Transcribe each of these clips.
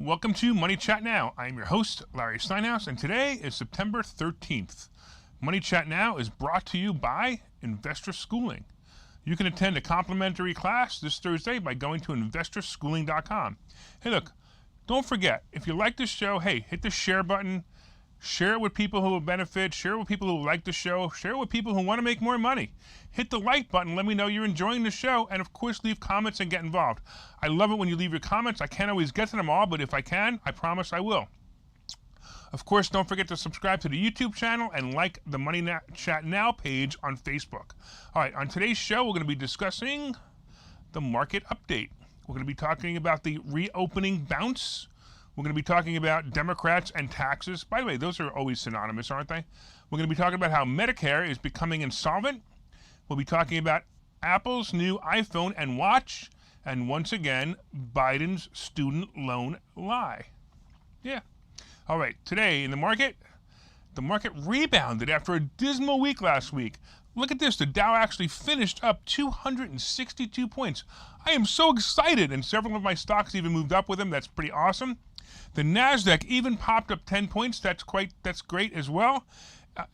Welcome to Money Chat Now. I am your host, Larry Steinhouse, and today is September 13th. Money Chat Now is brought to you by Investor Schooling. You can attend a complimentary class this Thursday by going to investorschooling.com. Hey, look, don't forget, if you like this show, hey, hit the share button. Share it with people who will benefit. Share it with people who like the show. Share it with people who want to make more money. Hit the like button. Let me know you're enjoying the show. And, of course, leave comments and get involved. I love it when you leave your comments. I can't always get to them all, but if I can, I promise I will. Of course, don't forget to subscribe to the YouTube channel and like the Money Chat Now page on Facebook. All right, on today's show, we're going to be discussing the market update. We're going to be talking about the reopening bounce. We're going to be talking about Democrats and taxes. By the way, those are always synonymous, aren't they? We're going to be talking about how Medicare is becoming insolvent. We'll be talking about Apple's new iPhone and watch. And once again, Biden's student loan lie. Yeah. All right, today in the market rebounded after a dismal week last week. Look at this. The Dow actually finished up 262 points. I am so excited, and several of my stocks even moved up with them. That's pretty awesome. The NASDAQ even popped up 10 points. That's great as well.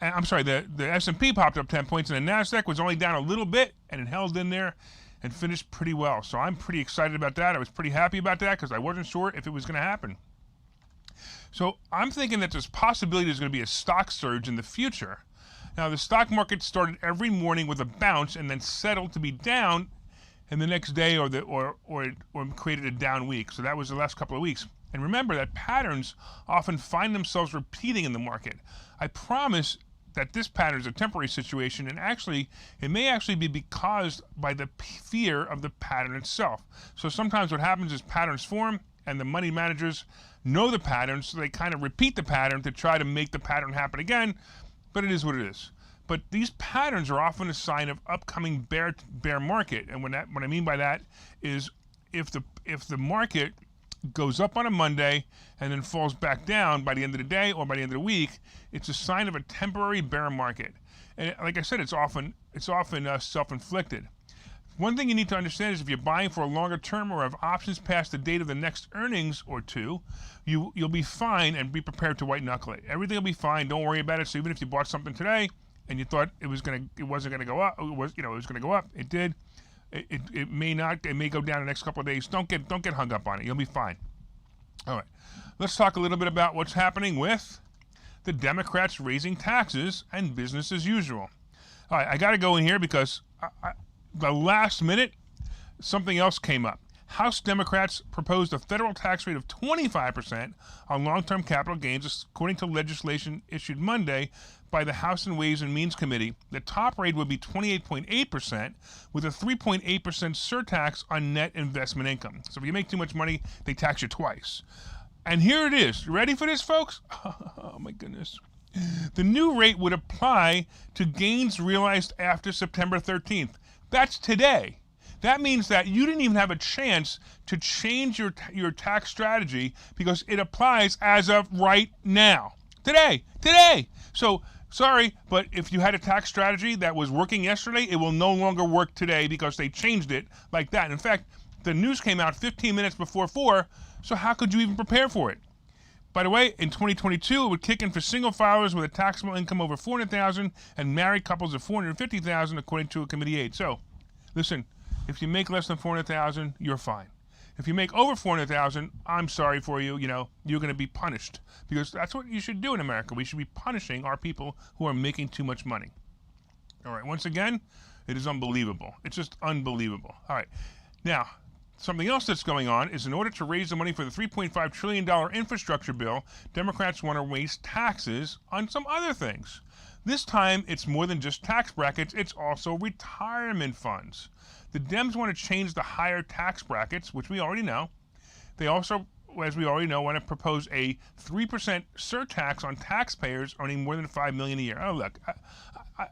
I'm sorry, the S&P popped up 10 points, and the NASDAQ was only down a little bit, and it held in there and finished pretty well. So I'm pretty excited about that. I was pretty happy about that because I wasn't sure if it was going to happen. So I'm thinking that there's possibility there's going to be a stock surge in the future. Now, the stock market started every morning with a bounce and then settled to be down in the next day or created a down week. So that was the last couple of weeks. And remember that patterns often find themselves repeating in the market. I promise that this pattern is a temporary situation, and actually, it may actually be caused by the fear of the pattern itself. So sometimes what happens is patterns form, and the money managers know the pattern, so they kind of repeat the pattern to try to make the pattern happen again, but it is what it is. But these patterns are often a sign of upcoming bear market, and what I mean by that is if the market goes up on a Monday and then falls back down by the end of the day or by the end of the week, it's a sign of a temporary bear market. And like I said, it's often self-inflicted. One thing you need to understand is if you're buying for a longer term or have options past the date of the next earnings or two, you'll be fine, and be prepared to white knuckle it. Everything will be fine. Don't worry about it. So even if you bought something today and you thought it wasn't gonna go up, it was gonna go up. It did. It may not. It may go down the next couple of days. Don't get hung up on it. You'll be fine. All right. Let's talk a little bit about what's happening with the Democrats raising taxes and business as usual. All right. I got to go in here because the last minute something else came up. House Democrats proposed a federal tax rate of 25% on long-term capital gains, according to legislation issued Monday by the House and Ways and Means Committee. The top rate would be 28.8%, with a 3.8% surtax on net investment income. So if you make too much money, they tax you twice. And here it is. You ready for this, folks? Oh, my goodness. The new rate would apply to gains realized after September 13th. That's today. That means that you didn't even have a chance to change your tax strategy because it applies as of right now. Today. So, sorry, but if you had a tax strategy that was working yesterday, it will no longer work today because they changed it like that. In fact, the news came out 15 minutes before 4, so how could you even prepare for it? By the way, in 2022, it would kick in for single filers with a taxable income over $400,000 and married couples of $450,000, according to a committee aide. So, listen. If you make less than $400,000, you're fine. If you make over $400,000, I'm sorry for you. You're going to be punished because that's what you should do in America. We should be punishing our people who are making too much money. All right. Once again, it is unbelievable. It's just unbelievable. All right. Now, something else that's going on is in order to raise the money for the $3.5 trillion infrastructure bill, Democrats want to raise taxes on some other things. This time, it's more than just tax brackets. It's also retirement funds. The Dems want to change the higher tax brackets, which we already know. They also, as we already know, want to propose a 3% surtax on taxpayers earning more than $5 million a year. Oh, look, I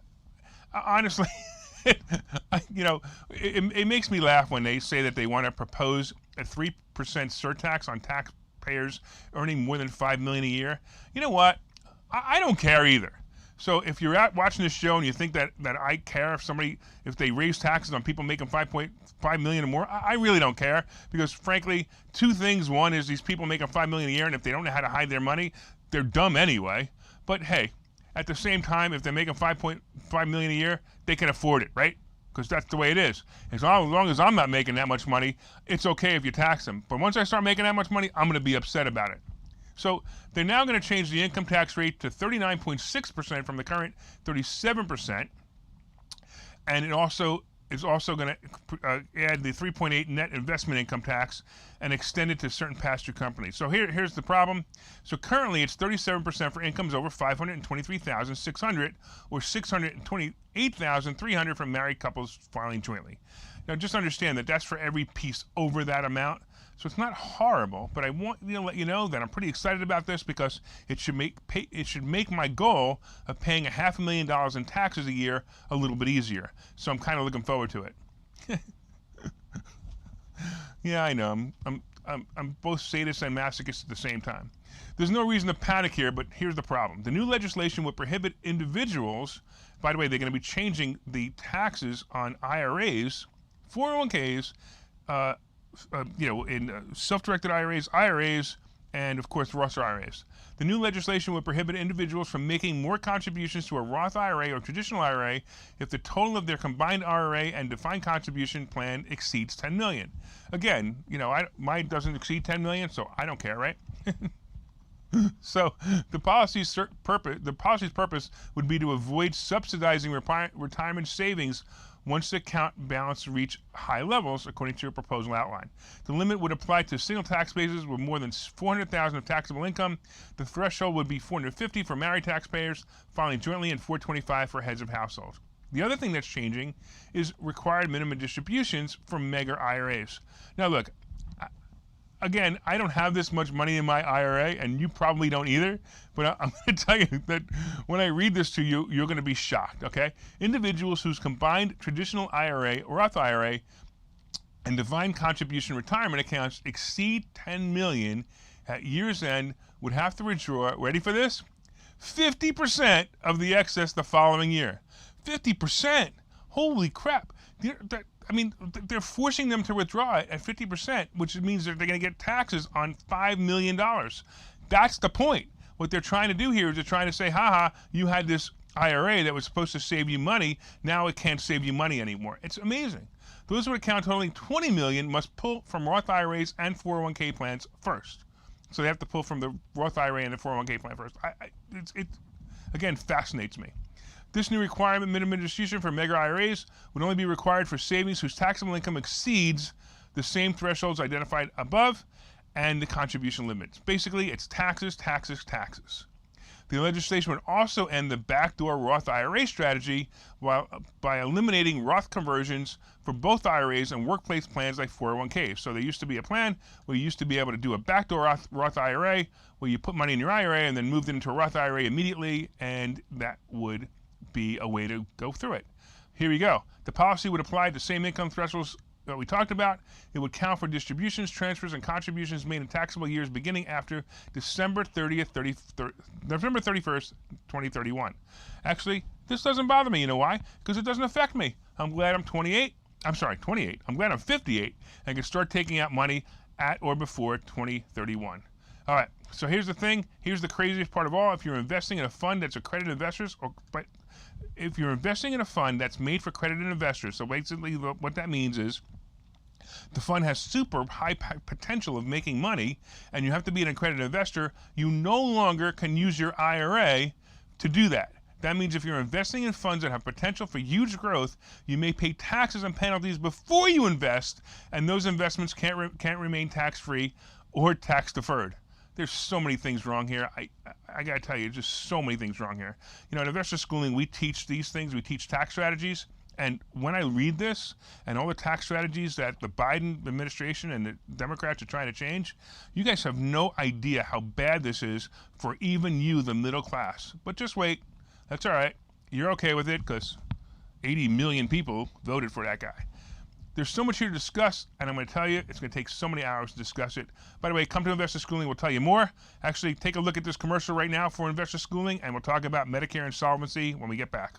honestly, it makes me laugh when they say that they want to propose a 3% surtax on taxpayers earning more than $5 million a year. You know what? I don't care either. So if you're out watching this show and you think that I care if they raise taxes on people making 5.5 million or more, I really don't care, because frankly, two things. One is these people making 5 million a year, and if they don't know how to hide their money, they're dumb anyway. But hey, at the same time, if they're making 5.5 million a year, they can afford it, right? Because that's the way it is. As long as I'm not making that much money, it's okay if you tax them. But once I start making that much money, I'm going to be upset about it. So they're now going to change the income tax rate to 39.6% from the current 37%, and it also is going to add the 3.8 net investment income tax and extend it to certain pass-through companies. So here's the problem. So currently it's 37% for incomes over $523,600 or $628,300 from married couples filing jointly. Now just understand that that's for every piece over that amount. So it's not horrible, but I want to let you know that I'm pretty excited about this, because it should make my goal of paying $500,000 in taxes a year a little bit easier. So I'm kind of looking forward to it. Yeah, I know. I'm both sadist and masochist at the same time. There's no reason to panic here, but here's the problem. The new legislation would prohibit individuals. By the way, they're going to be changing the taxes on IRAs, 401ks, in self-directed IRAs, and of course Roth IRAs. The new legislation would prohibit individuals from making more contributions to a Roth IRA or traditional IRA if the total of their combined IRA and defined contribution plan exceeds 10 million. Again, mine doesn't exceed 10 million, so I don't care, right? So the policy's purpose would be to avoid subsidizing retirement savings once the account balance reach high levels, according to a proposal outline. The limit would apply to single tax bases with more than $400,000 of taxable income. The threshold would be $450 for married taxpayers filing jointly and $425 for heads of households. The other thing that's changing is required minimum distributions for mega IRAs. Now look, again, I don't have this much money in my IRA, and you probably don't either, but I'm going to tell you that when I read this to you, you're going to be shocked, okay? Individuals whose combined traditional IRA, Roth IRA, and defined contribution retirement accounts exceed 10 million at year's end would have to withdraw, ready for this? 50% of the excess the following year. 50%! Holy crap! They're forcing them to withdraw it at 50%, which means that they're going to get taxes on $5 million. That's the point. What they're trying to do here is they're trying to say, haha, you had this IRA that was supposed to save you money, now it can't save you money anymore. It's amazing. Those with account totaling 20 million must pull from Roth IRAs and 401k plans first. So they have to pull from the Roth IRA and the 401k plan first. It again fascinates me. This new requirement, minimum distribution for mega IRAs, would only be required for savings whose taxable income exceeds the same thresholds identified above and the contribution limits. Basically, it's taxes, taxes, taxes. The legislation would also end the backdoor Roth IRA strategy by eliminating Roth conversions for both IRAs and workplace plans like 401ks. So there used to be a plan where you used to be able to do a backdoor Roth IRA where you put money in your IRA and then moved it into a Roth IRA immediately, and that would be a way to go through it. Here we go. The policy would apply the same income thresholds that we talked about. It would count for distributions, transfers, and contributions made in taxable years beginning after November 31st, 2031. Actually, this doesn't bother me. You know why? Because it doesn't affect me. I'm glad I'm 28. I'm glad I'm 58 and can start taking out money at or before 2031. All right, so here's the thing. Here's the craziest part of all. If you're investing in a fund that's accredited investors, if you're investing in a fund that's made for accredited investors, so basically what that means is the fund has super high potential of making money, and you have to be an accredited investor, you no longer can use your IRA to do that. That means if you're investing in funds that have potential for huge growth, you may pay taxes and penalties before you invest, and those investments can't remain tax-free or tax-deferred. There's so many things wrong here. I got to tell you, just so many things wrong here. In investor schooling, we teach these things. We teach tax strategies. And when I read this and all the tax strategies that the Biden administration and the Democrats are trying to change, you guys have no idea how bad this is for even you, the middle class. But just wait. That's all right. You're okay with it because 80 million people voted for that guy. there's so much here to discuss, and I'm going to tell you, it's going to take so many hours to discuss it. By the way, come to Investor Schooling, we'll tell you more. Actually, take a look at this commercial right now for Investor Schooling, and we'll talk about Medicare insolvency when we get back.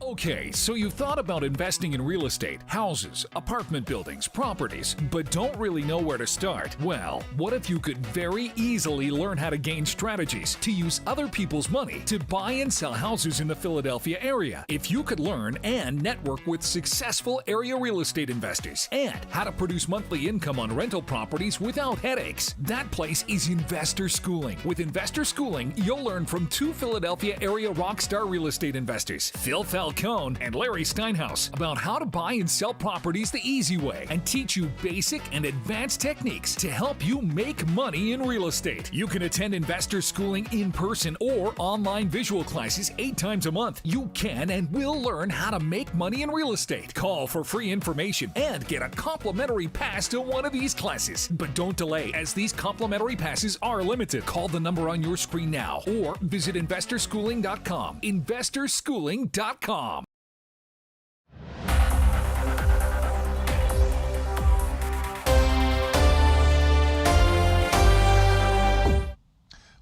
Okay, so you've thought about investing in real estate, houses, apartment buildings, properties, but don't really know where to start? Well, what if you could very easily learn how to gain strategies to use other people's money to buy and sell houses in the Philadelphia area? If you could learn and network with successful area real estate investors and how to produce monthly income on rental properties without headaches, that place is Investor Schooling. With Investor Schooling, you'll learn from two Philadelphia area rockstar real estate investors, Phil Falcone and Larry Steinhouse, about how to buy and sell properties the easy way and teach you basic and advanced techniques to help you make money in real estate. You can attend Investor Schooling in person or online visual classes 8 times a month. You can and will learn how to make money in real estate. Call for free information and get a complimentary pass to one of these classes. But don't delay, as these complimentary passes are limited. Call the number on your screen now or visit investorschooling.com. investorschooling.com.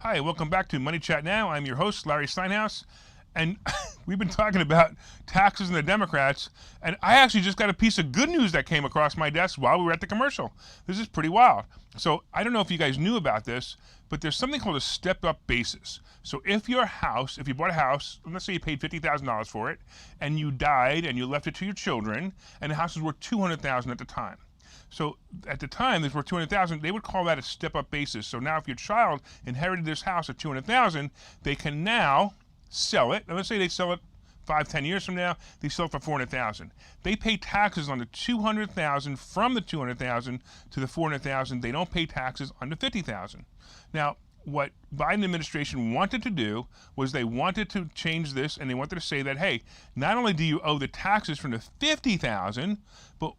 Hi, welcome back to Money Chat Now. I'm your host, Larry Steinhouse, and we've been talking about taxes and the Democrats, and I actually just got a piece of good news that came across my desk while we were at the commercial. This is pretty wild. So I don't know if you guys knew about this, but there's something called a stepped-up basis. So if you bought a house, let's say you paid $50,000 for it, and you died and you left it to your children, and the house was worth $200,000 at the time. So at the time, this was worth $200,000. They would call that a step-up basis. So now, if your child inherited this house at $200,000, they can now sell it. Now, let's say they sell it 5-10 years from now. They sell it for $400,000. They pay taxes on the $200,000 from the $200,000 to the $400,000. They don't pay taxes on the $50,000. Now, what Biden administration wanted to do was they wanted to change this, and they wanted to say that, hey, not only do you owe the taxes from the $50,000, and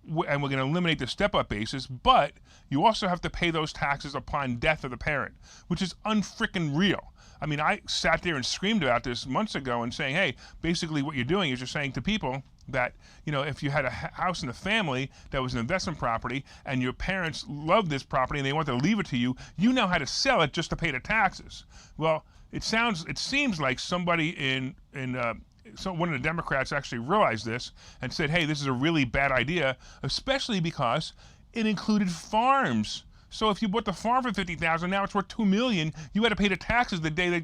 we're going to eliminate the step-up basis, but you also have to pay those taxes upon death of the parent, which is unfrickin' real. I mean, I sat there and screamed about this months ago and saying, hey, basically what you're doing is you're saying to people that, you know, if you had a house in the family that was an investment property and your parents loved this property and they want to leave it to you, you now had to sell it just to pay the taxes. Well, it seems like somebody so one of the Democrats actually realized this and said, hey, this is a really bad idea, especially because it included farms. So if you bought the farm for $50,000, now it's worth $2 million. You had to pay the taxes the day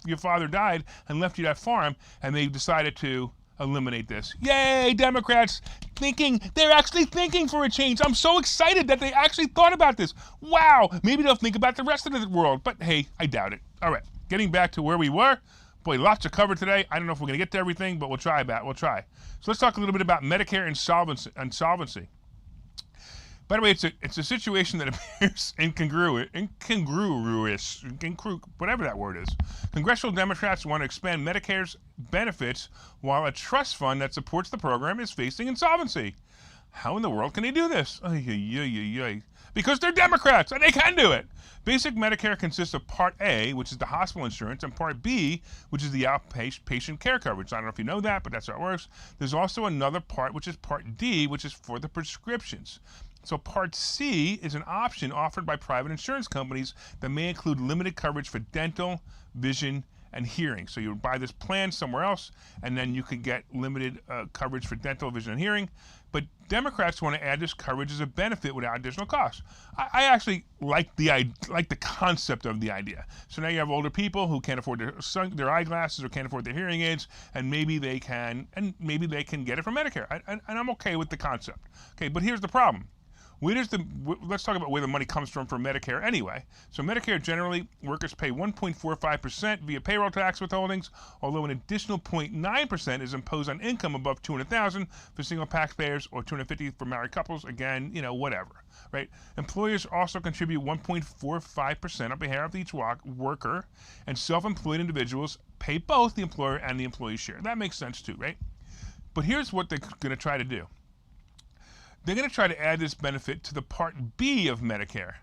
your father died and left you that farm, and they decided to eliminate this. Yay, Democrats they're actually thinking for a change. I'm so excited that they actually thought about this. Wow, maybe they'll think about the rest of the world, but hey, I doubt it. All right, getting back to where we were. Boy, lots to cover today. I don't know if we're going to get to everything, but we'll try. So let's talk a little bit about Medicare insolvency. By the way, it's a situation that appears incongruous, whatever that word is. Congressional Democrats want to expand Medicare's benefits while a trust fund that supports the program is facing insolvency. How in the world can they do this? Because they're Democrats and they can do it. Basic Medicare consists of Part A, which is the hospital insurance, and Part B, which is the outpatient care coverage. I don't know if you know that, but that's how it works. There's also another part, which is Part D, which is for the prescriptions. So Part C is an option offered by private insurance companies that may include limited coverage for dental, vision, and hearing. So you would buy this plan somewhere else, and then you could get limited coverage for dental, vision, and hearing. But Democrats want to add this coverage as a benefit without additional cost. I actually like the concept of the idea. So now you have older people who can't afford their eyeglasses or can't afford their hearing aids, and maybe they can get it from Medicare. And I'm okay with the concept. Okay, but here's the problem. Let's talk about where the money comes from for Medicare anyway. So Medicare, generally, workers pay 1.45% via payroll tax withholdings, although an additional 0.9% is imposed on income above $200,000 for single taxpayers or $250,000 for married couples. Again, whatever, right? Employers also contribute 1.45% on behalf of each worker, and self-employed individuals pay both the employer and the employee share. That makes sense too, right? But here's what they're going to try to do. They're going to try to add this benefit to the Part B of Medicare.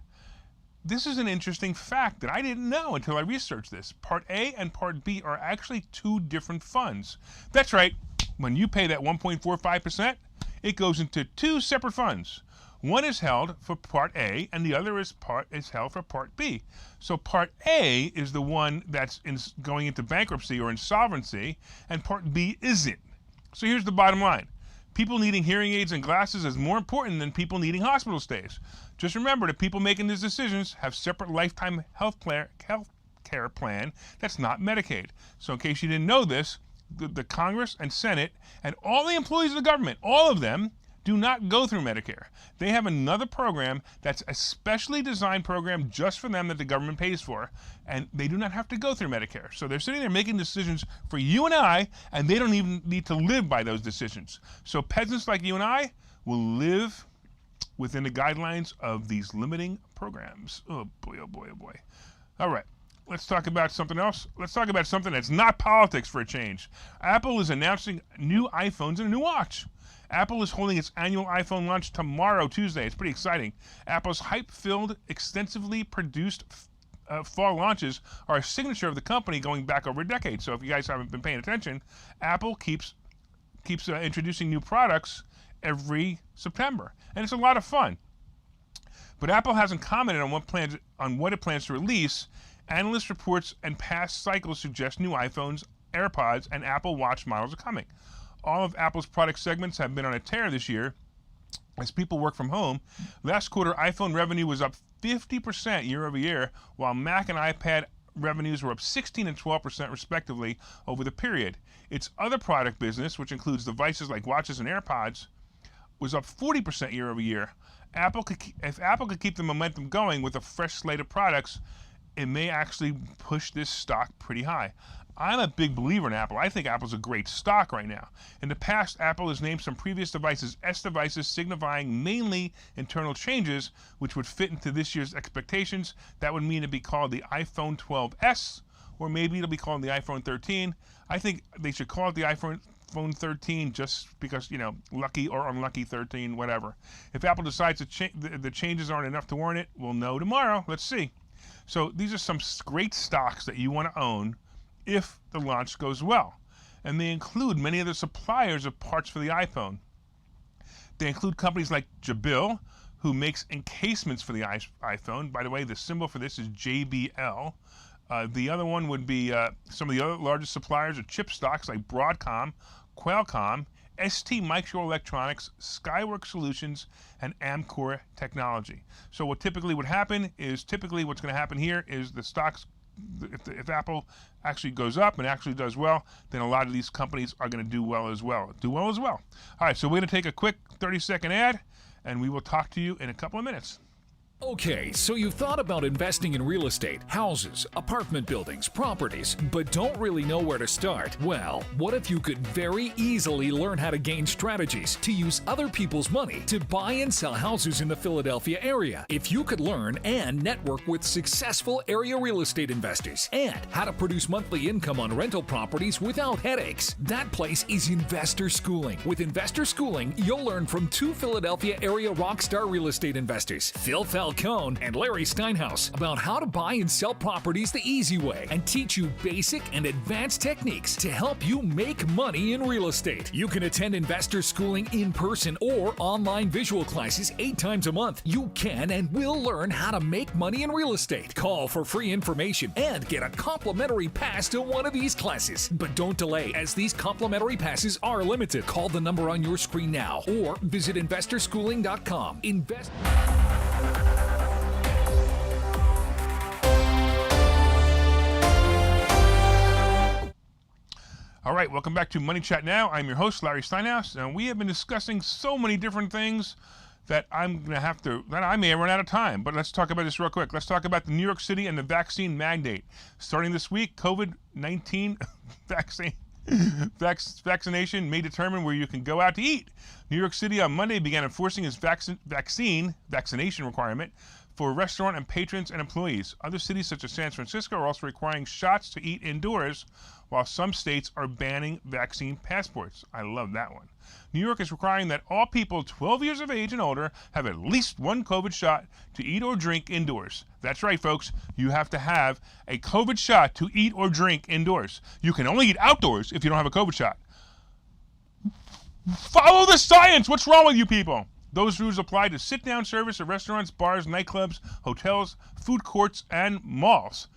This is an interesting fact that I didn't know until I researched this. Part A and Part B are actually two different funds. That's right. When you pay that 1.45%, it goes into two separate funds. One is held for Part A, and the other is held for Part B. So Part A is the one that's going into bankruptcy or insolvency, and Part B isn't. So here's the bottom line. People needing hearing aids and glasses is more important than people needing hospital stays. Just remember that people making these decisions have separate lifetime health care plan that's not Medicaid. So in case you didn't know this, the Congress and Senate and all the employees of the government, all of them, do not go through Medicare. They have another program that's a specially designed program just for them that the government pays for, and they do not have to go through Medicare. So they're sitting there making decisions for you and I, and they don't even need to live by those decisions. So peasants like you and I will live within the guidelines of these limiting programs. Oh boy, oh boy, oh boy. All right. Let's talk about something else. Let's talk about something that's not politics for a change. Apple is announcing new iPhones and a new watch. Apple is holding its annual iPhone launch tomorrow, Tuesday. It's pretty exciting. Apple's hype-filled, extensively produced fall launches are a signature of the company going back over a decade. So if you guys haven't been paying attention, Apple keeps introducing new products every September, and it's a lot of fun. But Apple hasn't commented on what it plans to release. Analyst reports and past cycles suggest new iPhones, AirPods, and Apple Watch models are coming. All of Apple's product segments have been on a tear this year as people work from home. Last quarter, iPhone revenue was up 50% year over year, while Mac and iPad revenues were up 16 and 12% respectively over the period. Its other product business, which includes devices like watches and AirPods, was up 40% year over year. If Apple could keep the momentum going with a fresh slate of products, it may actually push this stock pretty high. I'm a big believer in Apple. I think Apple's a great stock right now. In the past, Apple has named some previous devices S devices, signifying mainly internal changes, which would fit into this year's expectations. That would mean it'd be called the iPhone 12s, or maybe it'll be called the iPhone 13. I think they should call it the iPhone 13 just because, lucky or unlucky 13, whatever. If Apple decides the changes aren't enough to warrant it, we'll know tomorrow. Let's see. So these are some great stocks that you want to own if the launch goes well. And they include many of the suppliers of parts for the iPhone. They include companies like Jabil, who makes encasements for the iPhone. By the way, the symbol for this is JBL. The other one would be some of the other largest suppliers of chip stocks like Broadcom, Qualcomm, ST Microelectronics, Skyworks Solutions, and Amkor Technology. So what typically would happen is, what's going to happen here is the stocks, if Apple actually goes up and actually does well, then a lot of these companies are going to do well as well. All right, so we're going to take a quick 30-second ad, and we will talk to you in a couple of minutes. Okay, so you've thought about investing in real estate, houses, apartment buildings, properties, but don't really know where to start? Well, what if you could very easily learn how to gain strategies to use other people's money to buy and sell houses in the Philadelphia area? If you could learn and network with successful area real estate investors and how to produce monthly income on rental properties without headaches, that place is Investor Schooling. With Investor Schooling, you'll learn from two Philadelphia area rockstar real estate investors, Phil Falcone and Larry Steinhouse, about how to buy and sell properties the easy way and teach you basic and advanced techniques to help you make money in real estate. You can attend Investor Schooling in person or online visual classes 8 times a month. You can and will learn how to make money in real estate. Call for free information and get a complimentary pass to one of these classes. But don't delay, as these complimentary passes are limited. Call the number on your screen now or visit investorschooling.com. All right, welcome back to Money Chat Now. I'm your host, Larry Steinhouse, and we have been discussing so many different things that I may run out of time, but let's talk about this real quick. Let's talk about the New York City and the vaccine mandate. Starting this week, COVID-19 vaccination may determine where you can go out to eat. New York City on Monday began enforcing its vaccination requirement for restaurant and patrons and employees. Other cities such as San Francisco are also requiring shots to eat indoors, while some states are banning vaccine passports. I love that one. New York is requiring that all people 12 years of age and older have at least one COVID shot to eat or drink indoors. That's right, folks. You have to have a COVID shot to eat or drink indoors. You can only eat outdoors if you don't have a COVID shot. Follow the science. What's wrong with you people? Those rules apply to sit-down service at restaurants, bars, nightclubs, hotels, food courts, and malls.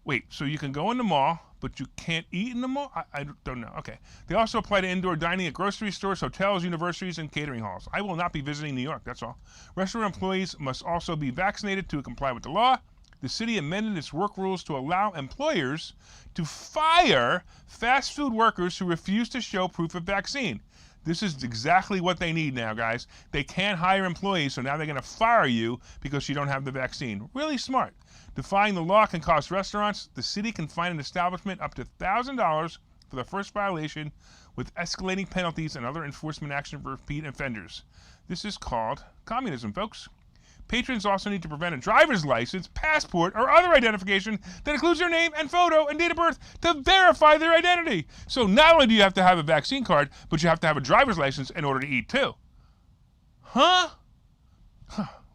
Wait, so you can go in the mall, but you can't eat in the mall? I don't know. Okay. They also apply to indoor dining at grocery stores, hotels, universities, and catering halls. I will not be visiting New York, that's all. Restaurant employees must also be vaccinated to comply with the law. The city amended its work rules to allow employers to fire fast food workers who refuse to show proof of vaccine. This is exactly what they need now, guys. They can't hire employees, so now they're going to fire you because you don't have the vaccine. Really smart. Defying the law can cost restaurants. The city can fine an establishment up to $1,000 for the first violation, with escalating penalties and other enforcement action for repeat offenders. This is called communism, folks. Patrons also need to prevent a driver's license, passport, or other identification that includes their name and photo and date of birth to verify their identity. So not only do you have to have a vaccine card, but you have to have a driver's license in order to eat too. Huh?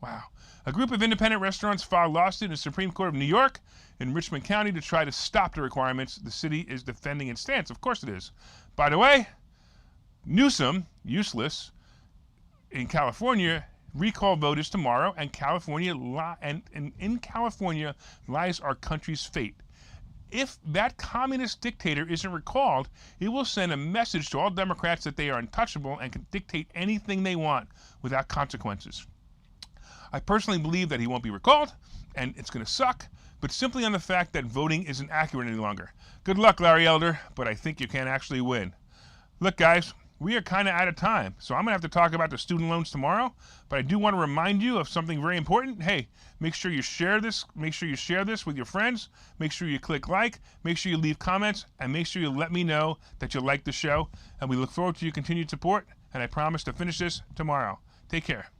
Wow. A group of independent restaurants filed a lawsuit in the Supreme Court of New York in Richmond County to try to stop the requirements. The city is defending its stance. Of course it is. By the way, Newsom, useless, in California, recall vote is tomorrow, and in California lies our country's fate. If that communist dictator isn't recalled, it will send a message to all Democrats that they are untouchable and can dictate anything they want without consequences. I personally believe that he won't be recalled, and it's going to suck, but simply on the fact that voting isn't accurate any longer. Good luck, Larry Elder, but I think you can't actually win. Look, guys, we are kind of out of time, so I'm going to have to talk about the student loans tomorrow, but I do want to remind you of something very important. Hey, make sure you share this. Make sure you share this with your friends. Make sure you click like. Make sure you leave comments, and make sure you let me know that you like the show, and we look forward to your continued support, and I promise to finish this tomorrow. Take care.